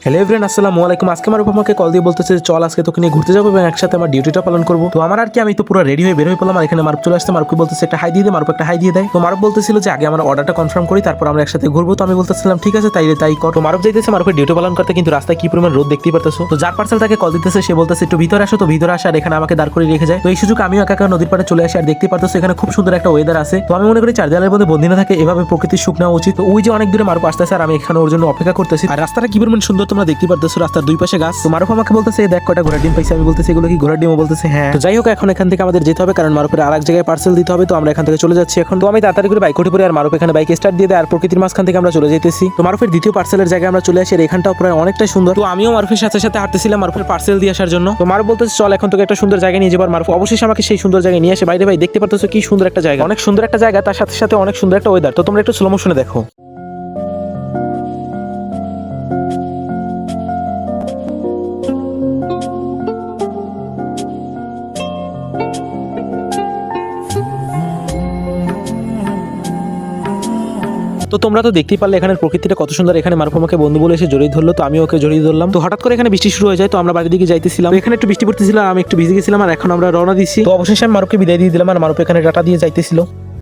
Hello everyone, আসসালামু আলাইকুম। আজকে আমার আমাকে কল দিয়ে বলতেছে চল আজকে তোকে নিয়ে ঘুরতে যাবো এবং একসাথে আমার ডিউটিটা পালন করবো। তো আমার আর কি, আমি তো পুরো রেডি হয়ে বের হয়ে পড়লাম। আর এখানে মারুফ চলে আসছে। মারুফকে বলতেছে একটা হাই দিয়ে দে। মারুফ একটা হাই দিয়ে দেয়। তো মারুফ বলতেছিল যে আগে আমার অর্ডারটা কনফার্ম করি, তারপর আমরা একসাথে ঘুরবো। তো আমি বলতেছিলাম ঠিক আছে তাই কর। তো মারুফ যাইতেছে মারুফের ডিউটি পালন করতে, কিন্তু রাস্তায় কি পরিমাণ রোদ দেখতেই পারতেছো। তো যার পার্সেল তাকে কল দিতেছে, সে বলতেছে একটু ভিতরে আসো। তো ভিতরে আসে আর এখানে আমাকে দাঁড় করে রেখে যায়। তো এই সুযোগ আমিও একা নদীর পাড়ে চলে আসি। আর দেখতেই পারতেছো এখানে খুব সুন্দর একটা ওয়েদার আছে। তো আমি মনে করি চার দেয়ালের মধ্যে বন্দি না থাকে, এভাবে প্রকৃতির সুখ নেওয়া উচিত। তো ওই যে অনেক দূরে মারুফ আসতেছে আর আমি এখানে ওর জন্য অপেক্ষা করতেছি। আর রাস্তাটা কি পরিমাণ সুন্দর তোমরা দেখতে পারতেছো, রাস্তার দুই পাশে গাছ। তো মারুফ আমাকে বলতেছে দেখ কয়টা ঘোড়ার ডিম পাইছি। আমি বলতেছি এগুলো কি ঘোড়ার ডিম? বলতেছে হ্যাঁ। তো যাই হোক, এখন এখান থেকে আমাদের যেতে হবে, কারণ মারুফের আরেক জায়গায় পার্সেল দিতে হবে। তো আমরা এখান থেকে চলে যাচ্ছি এখন। তো আমি তাড়াতাড়ি করে বাইক উঠে পড়ি আর মারুফ এখানে বাইক স্টার্ট দিয়ে দেয়। আর প্রকৃতির মাঝখান থেকে আমরা চলে যেতেছি। তো মারুফের দ্বিতীয় পার্সেলের জায়গায় আমরা চলে আসি। আর এখানটাও প্রায় অনেকটা সুন্দর। তো আমিও মারুফের সাথে সাথে হাঁটতেছিলাম মারুফের পার্সেল দিয়ে আসার জন্য। তো মারুফ বলতেছে চল এখন তোকে একটা সুন্দর জায়গায় নিয়ে যাবার। মারুফ অবশ্যই আমাকে সেই সুন্দর জায়গায় নিয়ে আসে। বাইরে ভাই দেখতে পারতেছো কি সুন্দর একটা জায়গা, অনেক সুন্দর একটা জায়গা, তার সাথে সাথে অনেক সুন্দর একটা ওয়েদার। তো তোমরা একটু স্লো মোশনে দেখো। তো তোমরা তো দেখতেই পারলে এখানে প্রকৃতিটা কত সুন্দর। এখানে মারুফ আমাকে বন্ধু বলে এসে জড়িয়ে ধরলো, তো আমি ওকে জড়িয়ে ধরলাম। তো হঠাৎ করে এখানে বৃষ্টি শুরু হয়ে যায়। তো আমরা বাড়ির দিকে যাইতেছিলাম, তো এখানে একটু বৃষ্টি পড়তেছিল আর আমি একটু ভিজে গেছিলাম। আর এখন আমরা রওনা দিচ্ছি। তো অবশেষে আমি মারুফকে বিদায় দিয়ে দিলাম আর মারুফ এখানে টাটা দিয়ে যাইতেছিল।